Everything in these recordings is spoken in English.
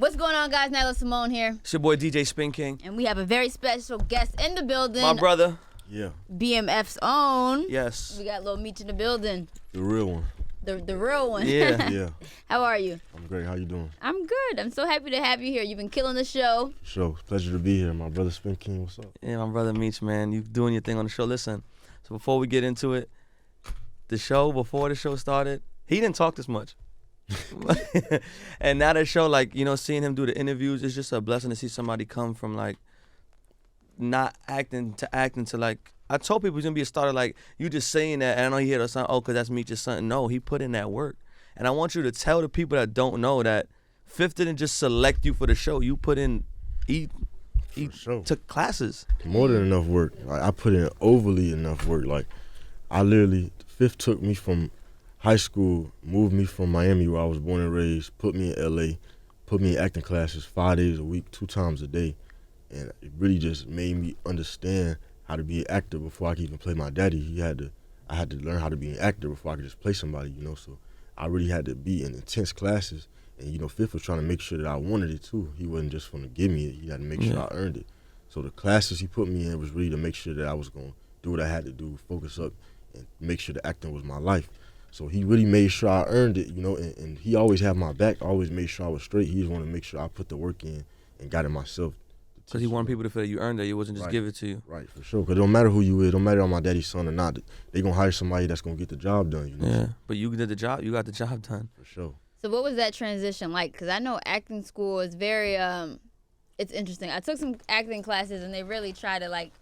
What's going on, guys? Nyla Simone here. It's your boy DJ Spin King. And we have a very special guest in the building. My brother. Yeah. BMF's own. Yes. We got Lil Meech in the building. The real one. The real one. Yeah. Yeah. How are you? I'm great. How you doing? I'm good. I'm so happy to have you here. You've been killing the show. Sure. Pleasure to be here. My brother Spin King, what's up? Yeah, my brother Meech, man. You doing your thing on the show. Listen, so before we get into it, before the show started, he didn't talk this much. And now that show, like, you know, seeing him do the interviews, it's just a blessing to see somebody come from, like, not acting to, like, I told people he's going to be a starter. Like, you just saying that, and I know he hear the son, oh, because that's Meech's son. No, he put in that work. And I want you to tell the people that don't know that Fifth didn't just select you for the show. You put in, he sure. took classes. More than enough work. Like, I put in overly enough work. Like, I literally, Fifth took me from high school, moved me from Miami, where I was born and raised, put me in L.A., put me in acting classes 5 days a week, 2 times a day. And it really just made me understand how to be an actor before I could even play my daddy. I had to learn how to be an actor before I could just play somebody, you know. So I really had to be in intense classes. And, you know, Fifth was trying to make sure that I wanted it, too. He wasn't just going to give me it. He had to make sure I earned it. So the classes he put me in was really to make sure that I was going to do what I had to do, focus up, and make sure the acting was my life. So he really made sure I earned it, you know, and he always had my back, always made sure I was straight. He just wanted to make sure I put the work in and got it myself. Because he wanted people to feel that you earned it. It wasn't just Right. give it to you. Right, for sure. Because it don't matter who you is, don't matter if I'm my daddy's son or not, they going to hire somebody that's going to get the job done, you know. Yeah, but you did the job. You got the job done. For sure. So what was that transition like? Because I know acting school is very, it's interesting. I took some acting classes, and they really try to, like,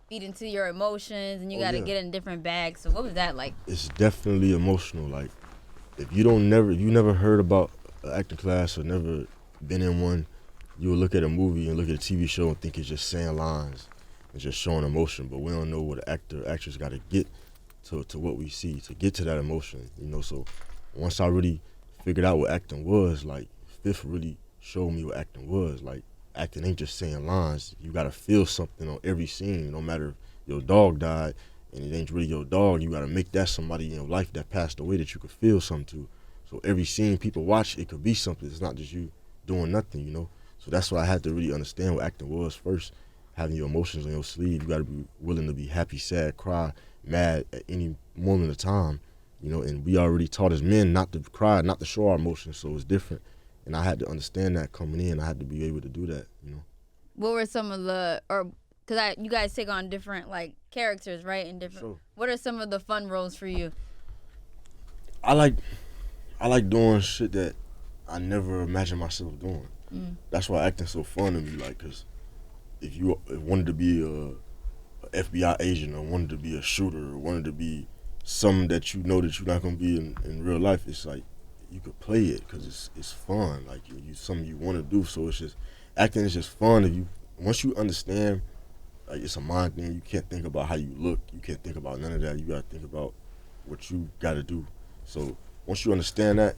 feed into your emotions, and you got to get in different bags. So what was that like? It's definitely emotional. Like, if you never heard about an acting class or never been in one, you will look at a movie and look at a TV show and think it's just saying lines and just showing emotion. But we don't know what an actor, actress got to get to what we see, to get to that emotion, you know. So once I really figured out what acting was, like, Fifth really showed me what acting was. Like, acting ain't just saying lines. You got to feel something on every scene. No matter if your dog died and it ain't really your dog, you got to make that somebody in your life that passed away that you could feel something to. So every scene people watch, it could be something. It's not just you doing nothing, you know. So that's why I had to really understand what acting was first. Having your emotions on your sleeve, you got to be willing to be happy, sad, cry, mad at any moment of time, you know. And we already taught as men not to cry, not to show our emotions, so it's different. And I had to understand that coming in. I had to be able to do that, you know. What were some of the, because you guys take on different, like, characters, right? And different. Sure. What are some of the fun roles for you? I like doing shit that I never imagined myself doing. That's why acting's so fun to me. Like, cause if you wanted to be a FBI agent or wanted to be a shooter or wanted to be something that you know that you're not gonna be in real life, it's like you could play it because it's fun. Like you something you want to do. So it's just acting is just fun. If you once you understand, like, it's a mind thing. You can't think about how you look. You can't think about none of that. You gotta think about what you gotta do. So once you understand that,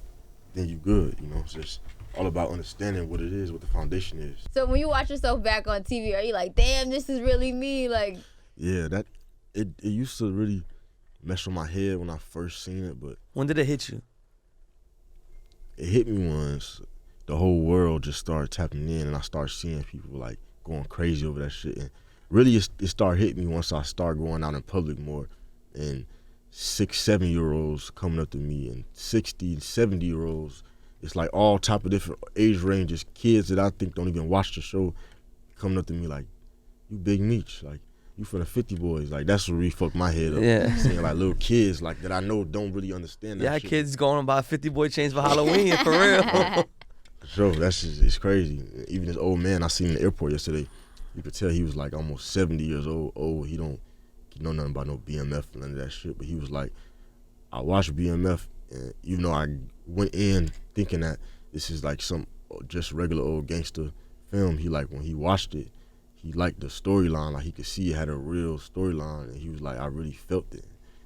then you good. You know, it's just all about understanding what it is, what the foundation is. So when you watch yourself back on TV, are you like, damn, this is really me? Like, Yeah, that it used to really mess with my head when I first seen it, but When did it hit you? it hit me once the whole world just started tapping in and I started seeing people like going crazy over that shit. And really it started hitting me once I started going out in public more and 6-7-year-olds coming up to me and 60 70-year-olds. It's like all type of different age ranges, kids that I think don't even watch the show coming up to me like, you Big Meech, like, you from the 50 Boys. Like, that's what really fucked my head up. Yeah. Seeing like little kids like that I know don't really understand that Yeah, shit. kids going to buy 50 boy chains for Halloween, for real. For sure, that's just, it's crazy. Even this old man I seen in the airport yesterday, you could tell he was like almost 70 years old. He don't know nothing about no BMF, none of that shit. But he was like, I watched BMF, and even though I went in thinking that this is like some just regular old gangster film, he like when he watched it, he liked the storyline. Like he could see it had a real storyline, and he was like, I really felt it.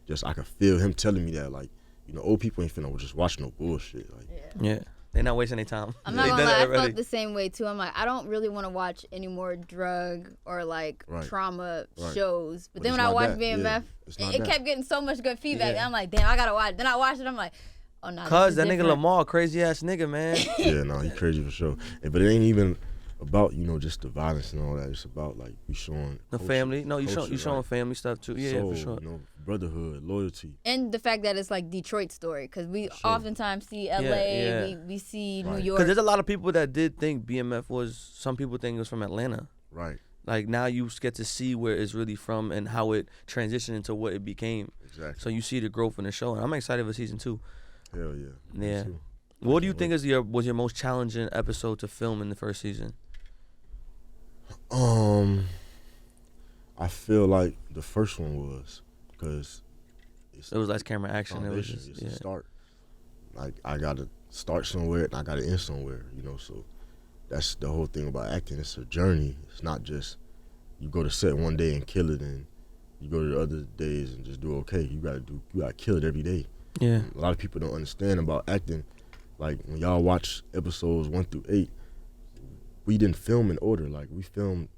Just I could feel him telling me that, like, you know, old people ain't finna just watch no bullshit. Like, Yeah. They're not wasting their time. I'm not gonna lie, I felt the same way too. I'm like, I don't really want to watch any more drug or like trauma shows. But then when I watched BMF, it kept getting so much good feedback. And I'm like, damn, I gotta watch. Then I watched it. I'm like, Oh no, Cuz that nigga different. Lamar, crazy ass nigga, man. Yeah, no, he crazy for sure. But it ain't even about just the violence and all that. It's about like we showing The culture, family. No, you culture, showing like, family stuff too. Yeah, soul, for sure. Brotherhood, loyalty. And the fact that it's like Detroit story, because we Sure. oftentimes see LA, Yeah. we see New Right. York. Because there's a lot of people that did think BMF was. Some people think it was from Atlanta. Right. Like now you get to see where it's really from and how it transitioned into what it became. Exactly. So you see the growth in the show, and I'm excited for season 2. Hell yeah. Me Yeah. too. What do you can't think was your most challenging episode to film in the first season? I feel like the first one was because It was less camera action. It was foundation. just It's a start. Like I gotta start somewhere and I gotta end somewhere. So that's the whole thing about acting. It's a journey. It's not just you go to set one day and kill it, and you go to the other days and just do okay. You gotta kill it every day. Yeah. A lot of people don't understand about acting. Like when y'all watch episodes 1 through 8, we didn't film in order. Like we filmed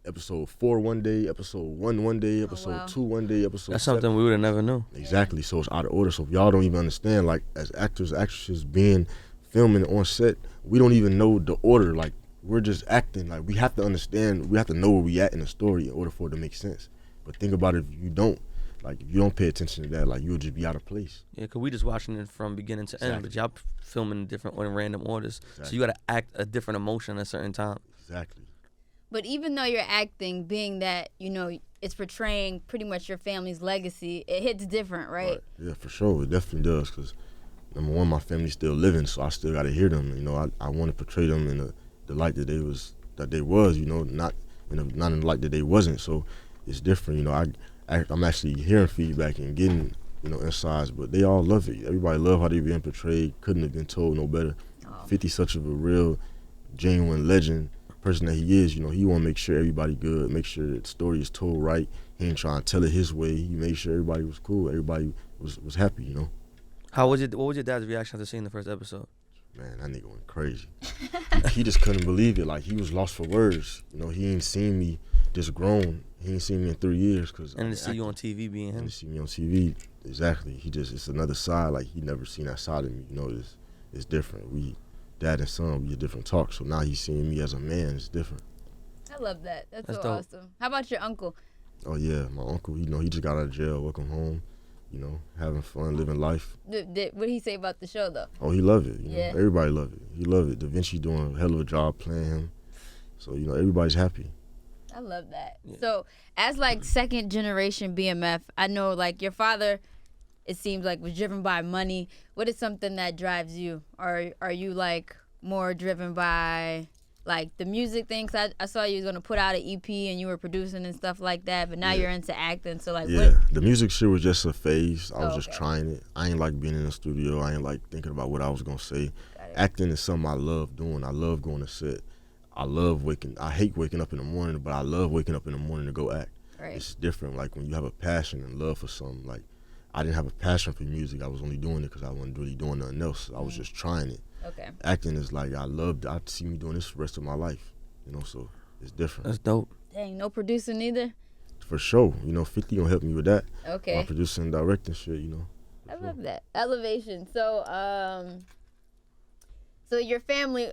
episode 4 one day, episode 1 one day, episode wow. 2 one day, episode That's 7. something we would have never knew. Exactly. So it's out of order. So if y'all don't even understand, like as actors, actresses being filming on set, we don't even know the order. Like we're just acting. Like we have to understand. We have to know where we at in the story in order for it to make sense. But think about it, if you don't. Like if you don't pay attention to that, like you'll just be out of place. Yeah, because we just watching it from beginning to end, but y'all filming in different in random orders. So you got to act a different emotion at a certain time. Exactly. But even though you're acting, being that, it's portraying pretty much your family's legacy, it hits different, right? Yeah, for sure. It definitely does. Because number one, my family's still living, so I still got to hear them. I want to portray them in the light that they was, not in the light that they wasn't. So it's different. I'm actually hearing feedback and getting, insides, but they all love it. Everybody love how they being portrayed. Couldn't have been told no better. 50 such of a real, genuine legend person that he is. He want to make sure everybody good, make sure the story is told right. He ain't trying to tell it his way. He made sure everybody was cool. Everybody was happy. What was your dad's reaction after seeing the first episode? Man, that nigga went crazy. He just couldn't believe it. Like he was lost for words. He ain't seen me this grown. He ain't seen me in 3 years. And to see you on TV being him. And to see me on TV, exactly. It's another side. Like he never seen that side of me. It's different. We, dad and son, we a different talk. So now he's seeing me as a man. It's different. I love that. That's so dope. awesome. How about your uncle? Oh yeah, my uncle. He just got out of jail. Welcome home. Having fun, living life. What did he say about the show, though? Oh, he loved it. Yeah. Everybody loved it. He loved it. Da Vinci doing a hell of a job playing him. So everybody's happy. I love that. Yeah. So, as like second generation BMF, I know like your father, it seems like was driven by money. What is something that drives you? Are you like more driven by like the music thing? 'Cause I saw you was gonna put out an EP and you were producing and stuff like that, but now you're into acting. So like, yeah, the music shit was just a phase. I was just okay. trying it. I ain't like being in the studio. I ain't like thinking about what I was gonna say. Got it. Acting is something I love doing. I love going to set. I hate waking up in the morning, but I love waking up in the morning to go act. Right. It's different. Like when you have a passion and love for something. Like I didn't have a passion for music. I was only doing it because I wasn't really doing nothing else. I was just trying it. Okay. Acting is like I see me doing this for the rest of my life. So it's different. That's dope. Dang, no producing either. For sure. 50 gonna help me with that. Okay. My producing and directing shit. I love that elevation. So, so your family,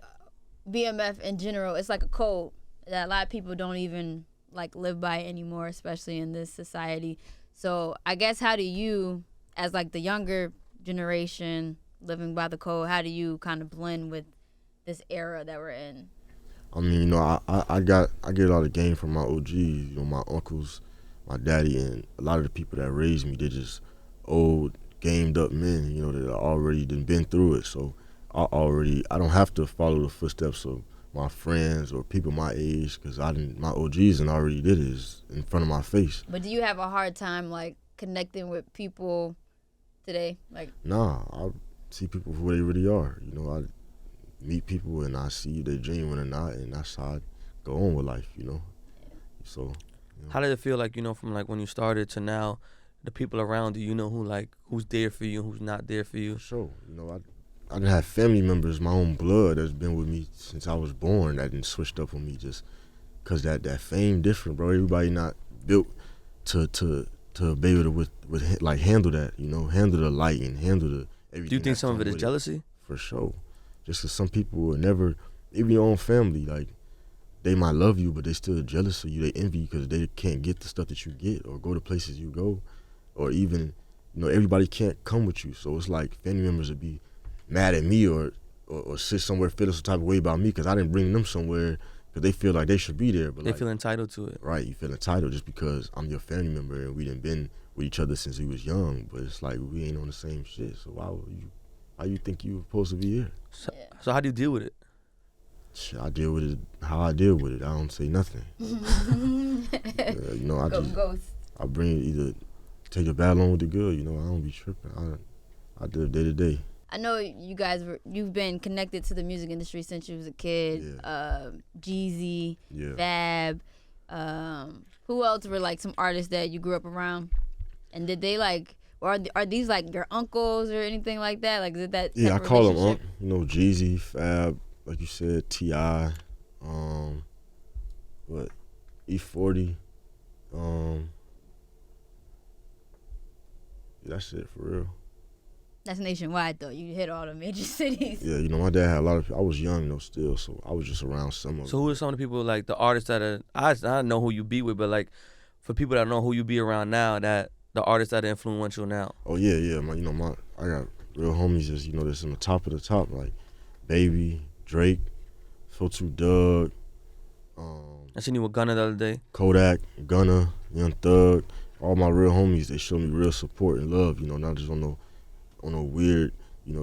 BMF in general, it's like a code that a lot of people don't even like live by anymore, especially in this society. So, I guess how do you, as like the younger generation living by the code, how do you kind of blend with this era that we're in? I mean, I get a lot of game from my OGs, my uncles, my daddy, and a lot of the people that raised me. They're just old, gamed up men, that already been through it. So I don't have to follow the footsteps of my friends or people my age, because my OGs and already did it. It's in front of my face. But do you have a hard time like connecting with people today? Like, Nah, I see people for who they really are. I meet people and I see if they're genuine or not, and that's how I go on with life. So. How did it feel like, from like when you started to now, the people around you, who's there for you, who's not there for you? For sure. I done had family members, my own blood, that's been with me since I was born, that done switched up on me just because that fame different, bro. Everybody not built to be able to with like handle that, handle the light and handle the everything. Do you think that some of come it is with jealousy? For sure. Just 'cause some people will never, even your own family, like, they might love you, but they still jealous of you. They envy you because they can't get the stuff that you get or go to places you go. Or even, everybody can't come with you. So it's like family members would be mad at me or sit somewhere feeling some type of way about me because I didn't bring them somewhere because they feel like they should be there. But They feel entitled to it. Right, you feel entitled just because I'm your family member and we done been with each other since we was young. But it's like we ain't on the same shit. So why you think you were supposed to be here? So how do you deal with it? Shit, I deal with it how I deal with it. I don't say nothing. I bring it either take the bad along with the good. I don't be tripping. I live day to day. I know you've been connected to the music industry since you was a kid. Yeah. Jeezy, Yeah. Fab. Who else were like some artists that you grew up around? And did they are these like your uncles or anything like that? Like, did that? Yeah, I type of call them relationship? Jeezy, Fab, like you said, T.I., E40, that's it for real. That's nationwide though. You hit all the major cities. Yeah, my dad had a lot of. I was young though still, so I was just around some of So them. who are some of the people, like the artists that are, I know who you be with, but like for people that know who you be around now, that the artists that are influential now? Oh yeah, I got real homies that's in the top of the top, like Baby, Drake, Filter Doug, I seen you with Gunna the other day. Kodak, Gunna, Young Thug, all my real homies. They show me real support and love. Not just on no weird,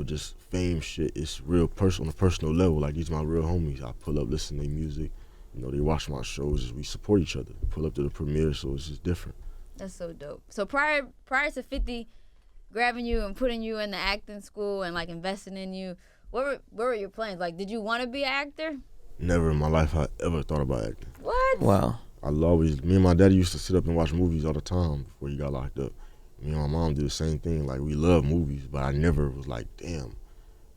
just fame shit. It's real on a personal level. Like, these are my real homies. I pull up, listen to their music. They watch my shows. We support each other. Pull up to the premiere, so it's just different. That's so dope. So prior to 50 grabbing you and putting you in the acting school and like investing in you, what were your plans? Like, did you want to be an actor? Never in my life I ever thought about acting. What? Wow. Me and my daddy used to sit up and watch movies all the time before he got locked up. Me and my mom did the same thing. Like, we love movies, but I never was like, damn,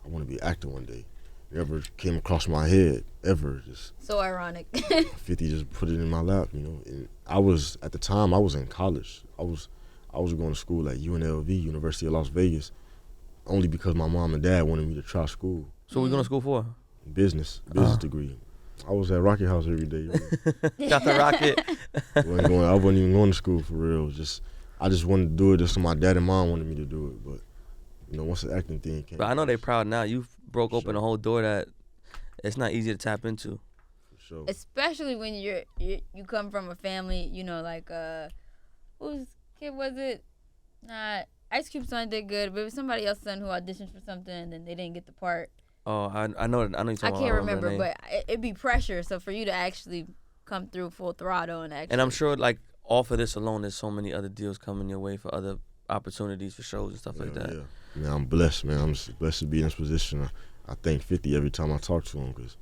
I want to be an actor one day. Never came across my head, ever. Just so ironic. 50 just put it in my lap, And at the time, I was in college. I was going to school at UNLV, University of Las Vegas, only because my mom and dad wanted me to try school. So what you going to school for? Business degree. I was at Rocket House every day. Got the rocket. I wasn't even going to school for real. I just wanted to do it just so my dad and mom wanted me to do it. But, once the acting thing came. But I know they proud now. You broke open sure. a whole door that it's not easy to tap into. For sure. Especially when you come from a family, like whose kid was it? Ice Cube's son did good, but it was somebody else's son who auditioned for something and then they didn't get the part. Oh, I know you're talking about. I can't remember, but it'd be pressure. So for you to actually come through full throttle and actually. And I'm sure, like, off of this alone, there's so many other deals coming your way for other opportunities for shows and stuff like that. Yeah. Man, I'm blessed, man. I'm just blessed to be in this position. I thank 50 every time I talk to him because,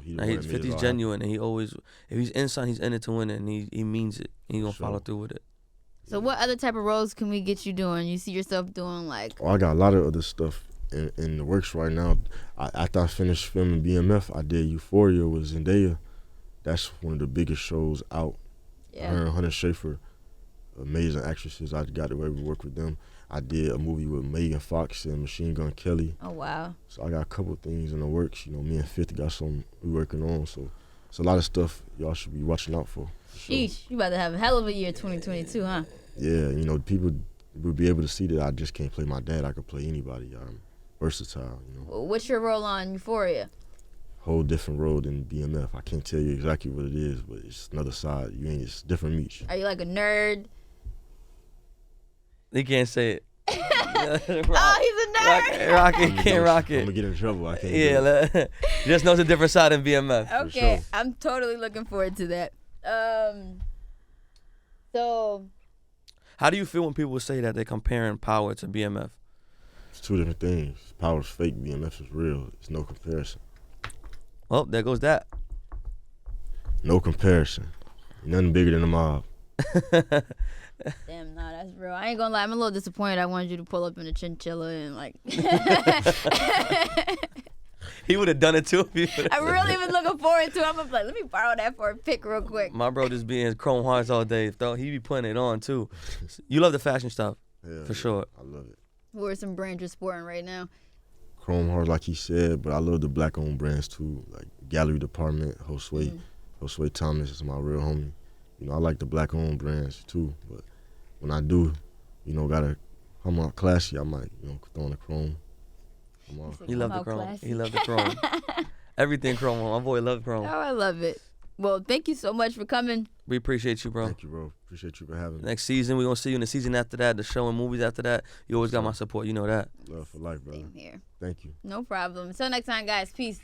he. 50's genuine, and he always, if he's in something, he's in it to win it, and he means it. He gonna follow through with it. So what other type of roles can we get you doing? You see yourself doing like? Oh, I got a lot of other stuff in the works right now. After I finished filming BMF, I did Euphoria with Zendaya. That's one of the biggest shows out. Yeah. Her and Hunter Schafer, amazing actresses. I got to work with them. I did a movie with Megan Fox and Machine Gun Kelly. Oh wow! So I got a couple things in the works. Me and 50 got something we working on. So it's a lot of stuff y'all should be watching out for. Sheesh, you about to have a hell of a year 2022, huh? Yeah, people will be able to see that I just can't play my dad. I could play anybody. I'm versatile. What's your role on Euphoria? Whole different role than BMF. I can't tell you exactly what it is, but it's another side. It's different Meech. Are you like a nerd? They can't say it. Oh, he's a nerd. Rocket can't rock I'm it. gonna get in trouble. I can't. Yeah, just know it's a different side than BMF. Okay, sure. I'm totally looking forward to that. So. How do you feel when people say that they're comparing Power to BMF? It's two different things. Power's fake. BMF is real. It's no comparison. Well, there goes that. No comparison. Nothing bigger than the mob. Damn, nah, that's real. I ain't gonna lie, I'm a little disappointed. I wanted you to pull up in a chinchilla and like. He would have done it too if he I really was looking forward to it. I'm gonna be like, let me borrow that for a pic real quick. My bro just be in Chrome Hearts all day. Though he be putting it on too. You love the fashion stuff, Yeah, for sure. I love it. Who are some brands you're sporting right now? Chrome Hearts, like he said, but I love the black-owned brands too, like Gallery Department, Josue. Josue Thomas is my real homie. You know, I like the black-owned brands too, but when I do, you know, gotta come out classy, I might, you know, throw in the Chrome. He loved the Chrome. He loved the Chrome. Everything Chrome. My boy loved Chrome. Oh, I love it. Well, thank you so much for coming. We appreciate you, bro. Thank you, bro. Appreciate you for having me. Next season, we're going to see you in the season after that, the show and movies after that. You always got my support. You know that. Love for life, brother. Same here. Thank you. No problem. Until next time, guys. Peace.